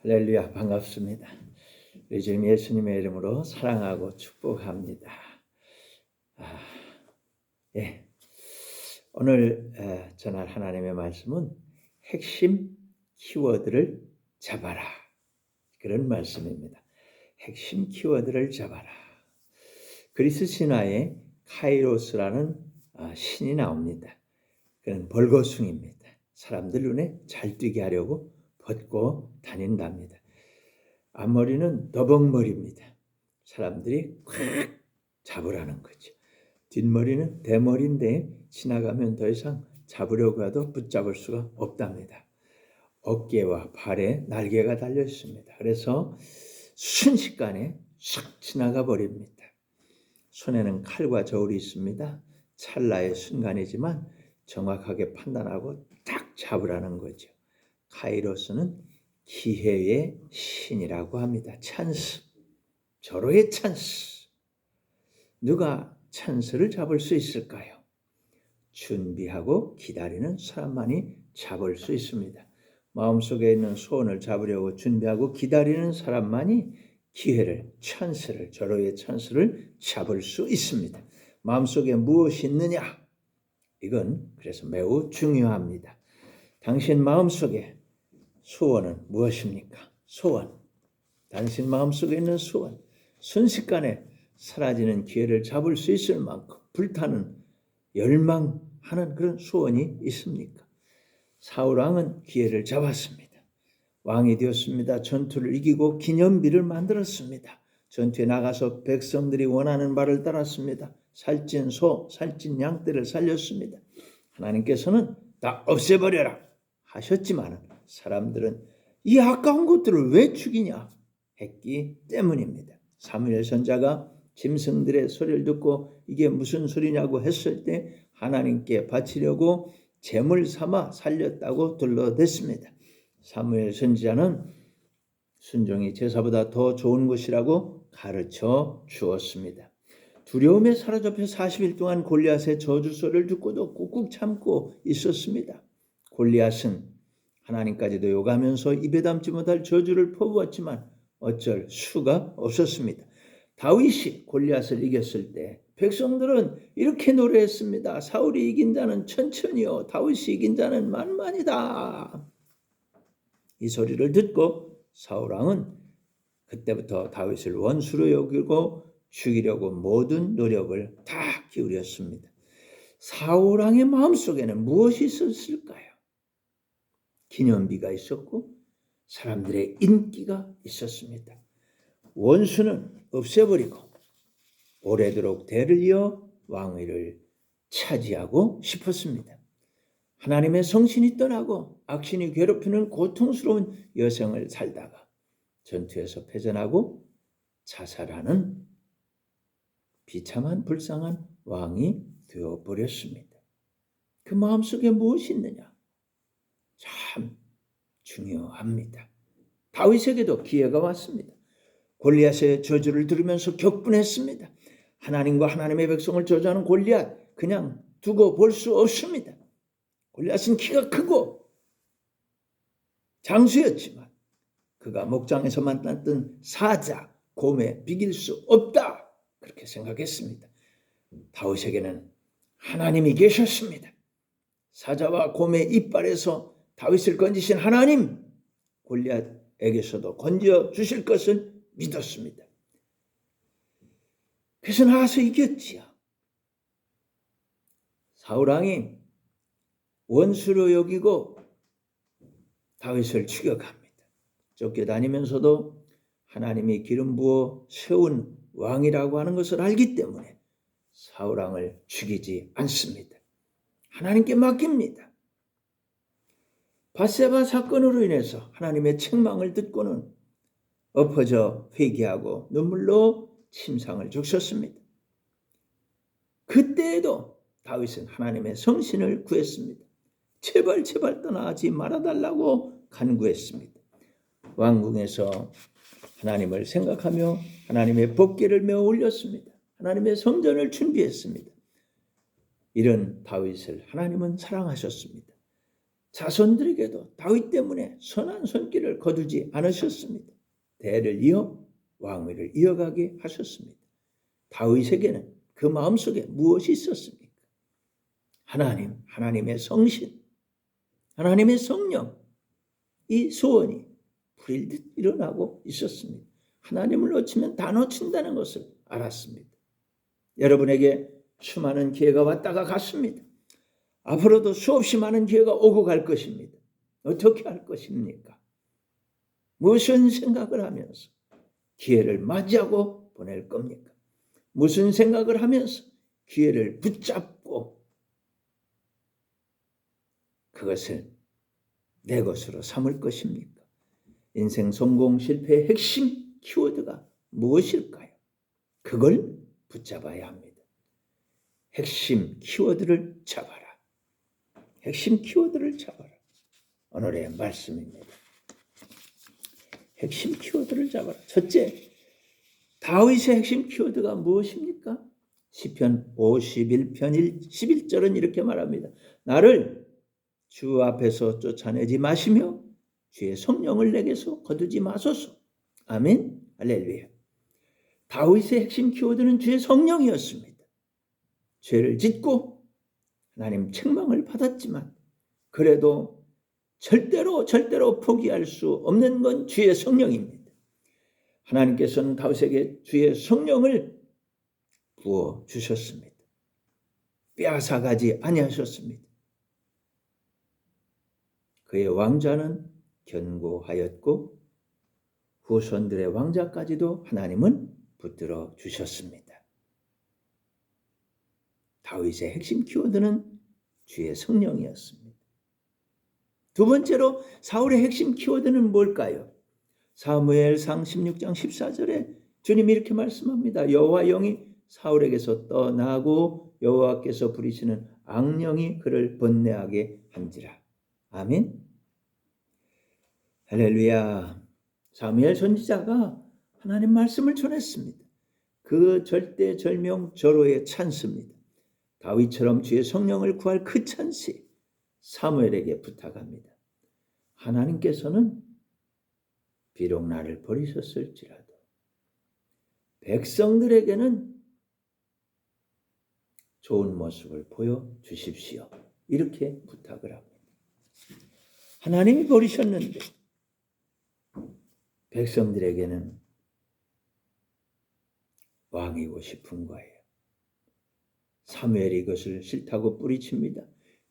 할렐루야, 반갑습니다. 우리 주님 예수님의 이름으로 사랑하고 축복합니다. 예, 오늘 전할 하나님의 말씀은 핵심 키워드를 잡아라, 그런 말씀입니다. 핵심 키워드를 잡아라. 그리스 신화에 카이로스라는 신이 나옵니다. 그는 벌거숭입니다. 사람들 눈에 잘 띄게 하려고 벗고 다닌답니다. 앞머리는 더벅머리입니다. 사람들이 콱 잡으라는 거죠. 뒷머리는 대머리인데 지나가면 더 이상 잡으려고 해도 붙잡을 수가 없답니다. 어깨와 발에 날개가 달려 있습니다. 그래서 순식간에 싹 지나가 버립니다. 손에는 칼과 저울이 있습니다. 찰나의 순간이지만 정확하게 판단하고 딱 잡으라는 거죠. 카이로스는 기회의 신이라고 합니다. 찬스, 절호의 찬스. 누가 찬스를 잡을 수 있을까요? 준비하고 기다리는 사람만이 잡을 수 있습니다. 마음속에 있는 소원을 잡으려고 준비하고 기다리는 사람만이 기회를, 찬스를, 절호의 찬스를 잡을 수 있습니다. 마음속에 무엇이 있느냐? 이건 그래서 매우 중요합니다. 당신 마음속에 소원은 무엇입니까? 소원. 당신 마음속에 있는 소원. 순식간에 사라지는 기회를 잡을 수 있을 만큼 불타는 열망하는 그런 소원이 있습니까? 사울왕은 기회를 잡았습니다. 왕이 되었습니다. 전투를 이기고 기념비를 만들었습니다. 전투에 나가서 백성들이 원하는 바를 따랐습니다. 살찐 소, 살찐 양떼를 살렸습니다. 하나님께서는 다 없애버려라 하셨지만 사람들은 이 아까운 것들을 왜 죽이냐 했기 때문입니다. 사무엘 선지자가 짐승들의 소리를 듣고 이게 무슨 소리냐고 했을 때 하나님께 바치려고 제물 삼아 살렸다고 둘러댔습니다. 사무엘 선지자는 순종이 제사보다 더 좋은 것이라고 가르쳐 주었습니다. 두려움에 사로잡혀 40일 동안 골리앗의 저주 소리를 듣고도 꾹꾹 참고 있었습니다. 골리앗은 하나님까지도 욕하면서 입에 담지 못할 저주를 퍼부었지만 어쩔 수가 없었습니다. 다윗이 골리앗을 이겼을 때 백성들은 이렇게 노래했습니다. 사울이 이긴 자는 천천히요, 다윗이 이긴 자는 만만이다. 이 소리를 듣고 사울왕은 그때부터 다윗을 원수로 여기고 죽이려고 모든 노력을 다 기울였습니다. 사울왕의 마음속에는 무엇이 있었을까요? 기념비가 있었고 사람들의 인기가 있었습니다. 원수는 없애버리고 오래도록 대를 이어 왕위를 차지하고 싶었습니다. 하나님의 성신이 떠나고 악신이 괴롭히는 고통스러운 여생을 살다가 전투에서 패전하고 자살하는 비참한 불쌍한 왕이 되어버렸습니다. 그 마음속에 무엇이 있느냐? 참 중요합니다. 다윗에게도 기회가 왔습니다. 골리앗의 저주를 들으면서 격분했습니다. 하나님과 하나님의 백성을 저주하는 골리앗 그냥 두고 볼 수 없습니다. 골리앗은 키가 크고 장수였지만 그가 목장에서 만났던 사자, 곰에 비길 수 없다 그렇게 생각했습니다. 다윗에게는 하나님이 계셨습니다. 사자와 곰의 이빨에서 다윗을 건지신 하나님, 골리앗에게서도 건져 주실 것을 믿었습니다. 그래서 나가서 이겼지요. 사울왕이 원수로 여기고 다윗을 추격합니다. 쫓겨다니면서도 하나님이 기름 부어 세운 왕이라고 하는 것을 알기 때문에 사울왕을 죽이지 않습니다. 하나님께 맡깁니다. 밧세바 사건으로 인해서 하나님의 책망을 듣고는 엎어져 회개하고 눈물로 침상을 적셨습니다. 그때에도 다윗은 하나님의 성신을 구했습니다. 제발 떠나지 말아달라고 간구했습니다. 왕궁에서 하나님을 생각하며 하나님의 법궤를 메어 올렸습니다. 하나님의 성전을 준비했습니다. 이런 다윗을 하나님은 사랑하셨습니다. 자손들에게도 다윗 때문에 선한 손길을 거두지 않으셨습니다. 대를 이어 왕위를 이어가게 하셨습니다. 다윗에게는 그 마음속에 무엇이 있었습니까? 하나님의 성신, 하나님의 성령, 이 소원이 불일듯 일어나고 있었습니다. 하나님을 놓치면 다 놓친다는 것을 알았습니다. 여러분에게 수많은 기회가 왔다가 갔습니다. 앞으로도 수없이 많은 기회가 오고 갈 것입니다. 어떻게 할 것입니까? 무슨 생각을 하면서 기회를 맞이하고 보낼 겁니까? 무슨 생각을 하면서 기회를 붙잡고 그것을 내 것으로 삼을 것입니까? 인생 성공 실패의 핵심 키워드가 무엇일까요? 그걸 붙잡아야 합니다. 핵심 키워드를 잡아라. 핵심 키워드를 잡아라. 오늘의 말씀입니다. 핵심 키워드를 잡아라. 첫째, 다윗의 핵심 키워드가 무엇입니까? 시편 51편 11절은 이렇게 말합니다. 나를 주 앞에서 쫓아내지 마시며 주의 성령을 내게서 거두지 마소서. 아멘. 할렐루야. 다윗의 핵심 키워드는 주의 성령이었습니다. 죄를 짓고 하나님 책망을 받았지만 그래도 절대로 포기할 수 없는 건 주의 성령입니다. 하나님께서는 다윗에게 주의 성령을 부어 주셨습니다. 빼앗아가지 아니하셨습니다. 그의 왕자는 견고하였고 후손들의 왕자까지도 하나님은 붙들어 주셨습니다. 다윗의 핵심 키워드는 주의 성령이었습니다. 두 번째로 사울의 핵심 키워드는 뭘까요? 사무엘상 16장 14절에 주님이 이렇게 말씀합니다. 여호와 영이 사울에게서 떠나고 여호와께서 부리시는 악령이 그를 번뇌하게 한지라. 아멘. 할렐루야. 사무엘 선지자가 하나님 말씀을 전했습니다. 그 절대절명절호의 찬스입니다. 다윗처럼 주의 성령을 구할 그 찬스 사무엘에게 부탁합니다. 하나님께서는 비록 나를 버리셨을지라도 백성들에게는 좋은 모습을 보여주십시오. 이렇게 부탁을 합니다. 하나님이 버리셨는데 백성들에게는 왕이고 싶은 거예요. 사무엘이 이것을 싫다고 뿌리칩니다.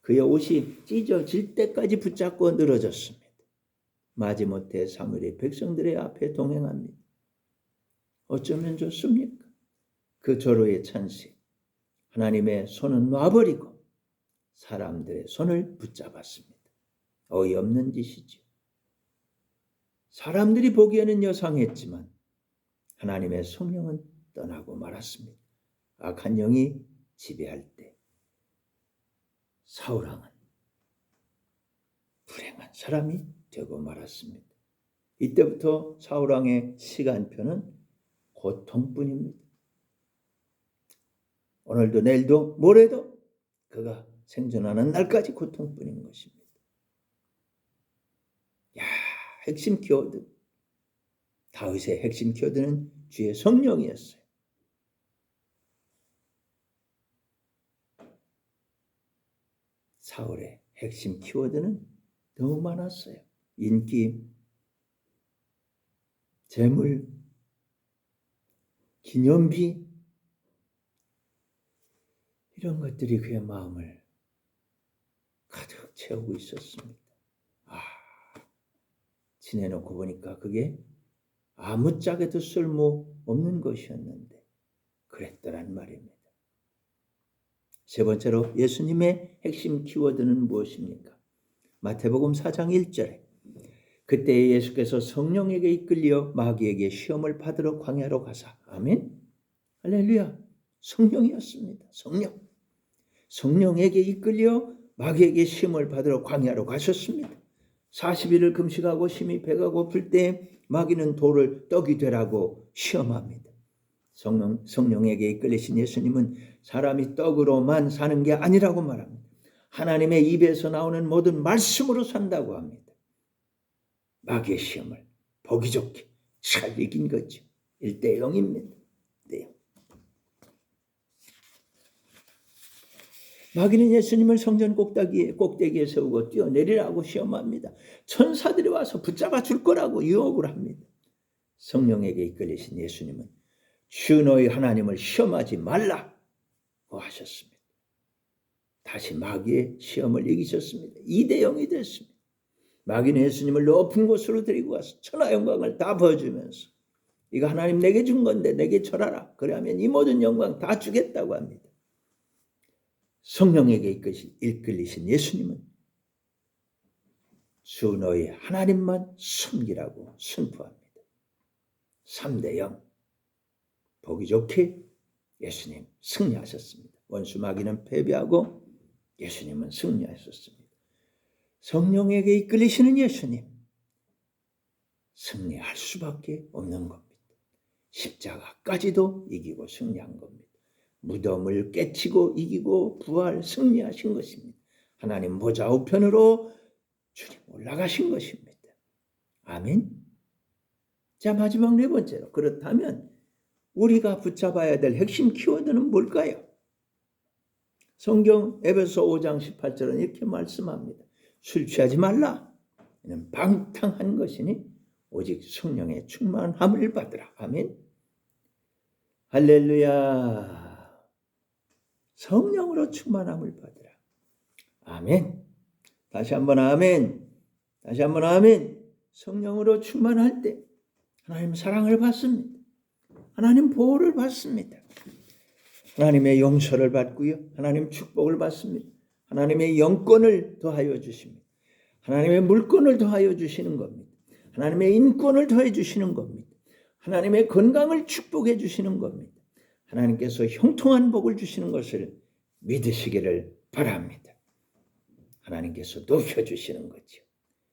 그의 옷이 찢어질 때까지 붙잡고 늘어졌습니다. 마지못해 사무엘이 백성들의 앞에 동행합니다. 어쩌면 좋습니까? 그 절호의 찬시 하나님의 손은 놔버리고 사람들의 손을 붙잡았습니다. 어이없는 짓이죠. 사람들이 보기에는 여상했지만 하나님의 성령은 떠나고 말았습니다. 악한 영이 지배할 때 사울왕은 불행한 사람이 되고 말았습니다. 이때부터 사울왕의 시간표는 고통뿐입니다. 오늘도 내일도 모레도 그가 생존하는 날까지 고통뿐인 것입니다. 핵심 키워드. 다윗의 핵심 키워드는 주의 성령이었어요. 사울의 핵심 키워드는 너무 많았어요. 인기, 재물, 기념비 이런 것들이 그의 마음을 가득 채우고 있었습니다. 지내놓고 보니까 그게 아무짝에도 쓸모없는 것이었는데 그랬더란 말입니다. 세 번째로 예수님의 핵심 키워드는 무엇입니까? 마태복음 4장 1절에 그때 예수께서 성령에게 이끌려 마귀에게 시험을 받으러 광야로 가사. 아멘. 할렐루야. 성령이었습니다. 성령에게 이끌려 마귀에게 시험을 받으러 광야로 가셨습니다. 40일을 금식하고 심히 배가 고플 때 마귀는 돌을 떡이 되라고 시험합니다. 성령에게 이끌리신 예수님은 사람이 떡으로만 사는 게 아니라고 말합니다. 하나님의 입에서 나오는 모든 말씀으로 산다고 합니다. 마귀의 시험을 보기 좋게 잘 이긴 거죠. 1대 0입니다. 네. 마귀는 예수님을 성전 꼭대기에 세우고 뛰어내리라고 시험합니다. 천사들이 와서 붙잡아 줄 거라고 유혹을 합니다. 성령에게 이끌리신 예수님은 주 너희 하나님을 시험하지 말라고 하셨습니다. 다시 마귀의 시험을 이기셨습니다. 2대 0이 됐습니다. 마귀는 예수님을 높은 곳으로 데리고 와서 천하 영광을 다 보여주면서 이거 하나님 내게 준 건데 내게 절하라. 그러면 이 모든 영광 다 주겠다고 합니다. 성령에게 이끌리신 예수님은 주 너희 하나님만 섬기라고 선포합니다. 3대 0. 보기 좋게 예수님 승리하셨습니다. 원수 마귀는 패배하고 예수님은 승리하셨습니다. 성령에게 이끌리시는 예수님 승리할 수밖에 없는 겁니다. 십자가까지도 이기고 승리한 겁니다. 무덤을 깨치고 이기고 부활 승리하신 것입니다. 하나님 보좌 우편으로 주님 올라가신 것입니다. 아멘. 자, 마지막 4번째로, 그렇다면 우리가 붙잡아야 될 핵심 키워드는 뭘까요? 성경 에베소 5장 18절은 이렇게 말씀합니다. 술 취하지 말라. 이는 방탕한 것이니 오직 성령의 충만함을 받으라. 아멘. 할렐루야. 성령으로 충만함을 받으라. 아멘. 다시 한번 아멘. 다시 한번 아멘. 성령으로 충만할 때 하나님 사랑을 받습니다. 하나님 보호를 받습니다. 하나님의 용서를 받고요. 하나님 축복을 받습니다. 하나님의 영권을 더하여 주십니다. 하나님의 물권을 더하여 주시는 겁니다. 하나님의 인권을 더해 주시는 겁니다. 하나님의 건강을 축복해 주시는 겁니다. 하나님께서 형통한 복을 주시는 것을 믿으시기를 바랍니다. 하나님께서 높여주시는 거죠.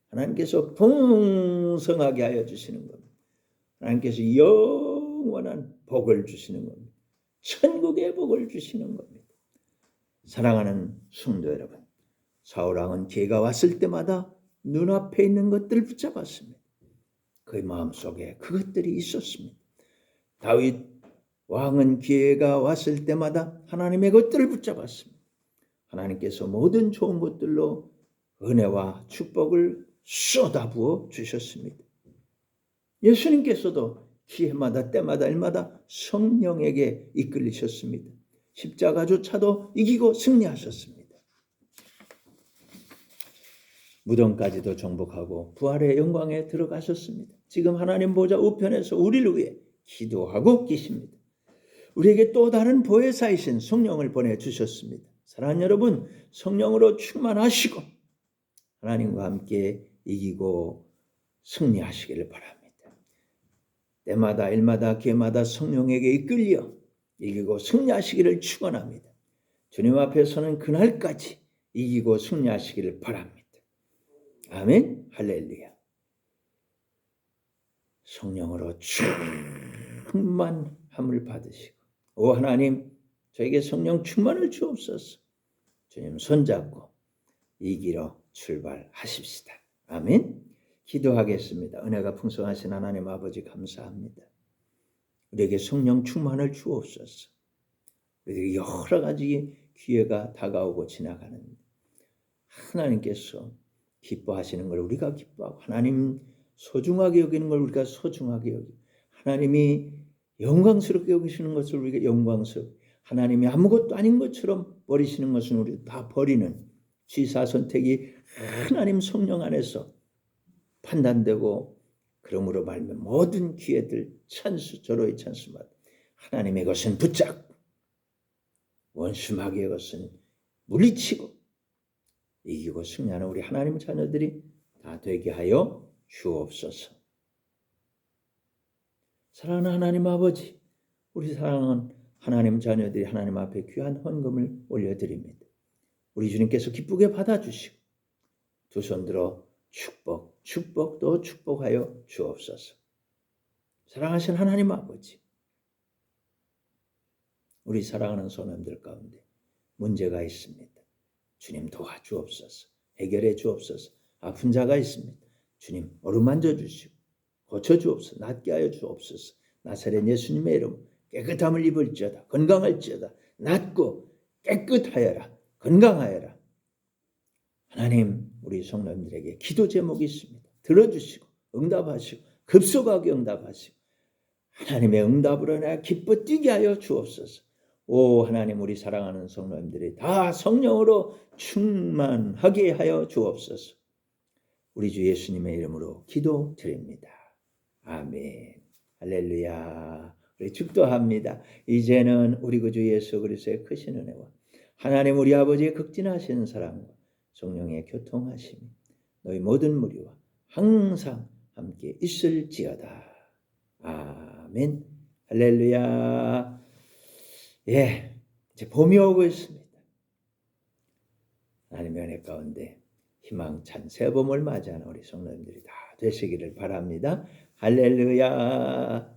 하나님께서 풍성하게 하여 주시는 겁니다. 하나님께서 영원한 복을 주시는 겁니다. 천국의 복을 주시는 겁니다. 사랑하는 성도 여러분, 사울왕은 기회가 왔을 때마다 눈앞에 있는 것들을 붙잡았습니다. 그의 마음속에 그것들이 있었습니다. 다윗 왕은 기회가 왔을 때마다 하나님의 것들을 붙잡았습니다. 하나님께서 모든 좋은 것들로 은혜와 축복을 쏟아부어 주셨습니다. 예수님께서도 기회마다 때마다 일마다 성령에게 이끌리셨습니다. 십자가조차도 이기고 승리하셨습니다. 무덤까지도 정복하고 부활의 영광에 들어가셨습니다. 지금 하나님 보좌 우편에서 우리를 위해 기도하고 계십니다. 우리에게 또 다른 보혜사이신 성령을 보내주셨습니다. 사랑하는 여러분, 성령으로 충만하시고 하나님과 함께 이기고 승리하시기를 바랍니다. 때마다 일마다 기회마다 성령에게 이끌려 이기고 승리하시기를 축원합니다. 주님 앞에 서는 그날까지 이기고 승리하시기를 바랍니다. 아멘. 할렐루야. 성령으로 충만함을 받으시고, 오 하나님, 저에게 성령 충만을 주옵소서. 주님 손잡고 이기러 출발하십시다. 아멘. 기도하겠습니다. 은혜가 풍성하신 하나님 아버지 감사합니다. 우리에게 성령 충만을 주옵소서. 우리에게 여러 가지 기회가 다가오고 지나가는데 하나님께서 기뻐하시는 걸 우리가 기뻐하고, 하나님 소중하게 여기는 걸 우리가 소중하게 여기고, 하나님이 영광스럽게 여기시는 것을 우리가 영광스럽게, 하나님이 아무것도 아닌 것처럼 버리시는 것은 우리가 다 버리는 취사선택이 하나님 성령 안에서 판단되고, 그러므로 말하면 모든 기회들 찬스, 저로의 찬스마다 하나님의 것은 붙잡고 원수 마귀의 것은 물리치고 이기고 승리하는 우리 하나님 자녀들이 다 되게 하여 주옵소서. 사랑하는 하나님 아버지, 우리 사랑하는 하나님 자녀들이 하나님 앞에 귀한 헌금을 올려드립니다. 우리 주님께서 기쁘게 받아주시고 두 손 들어 축복 또 축복하여 주옵소서. 사랑하신 하나님 아버지, 우리 사랑하는 소년들 가운데 문제가 있습니다. 주님 도와주옵소서. 해결해 주옵소서. 아픈 자가 있습니다. 주님 어루만져 주시고 고쳐주옵소서. 낫게 하여 주옵소서. 나사렛 예수님의 이름 깨끗함을 입을지어다. 건강할지어다. 낫고 깨끗하여라. 건강하여라. 하나님 우리 성도님들에게 기도 제목이 있습니다. 들어주시고 응답하시고 급속하게 응답하시고 하나님의 응답으로 나 기뻐 뛰게 하여 주옵소서. 오 하나님 우리 사랑하는 성도님들이 다 성령으로 충만하게 하여 주옵소서. 우리 주 예수님의 이름으로 기도드립니다. 아멘. 할렐루야. 우리 축도합니다. 이제는 우리 구주 예수 그리스도의 크신 은혜와 하나님 우리 아버지의 극진하신 사랑과 성령의 교통하심이 너희 모든 무리와 항상 함께 있을지어다. 아멘. 할렐루야. 예, 이제 봄이 오고 있습니다. 하나님의 은혜 가운데 희망찬 새 봄을 맞이하는 우리 성도님들이 다 되시기를 바랍니다. 할렐루야.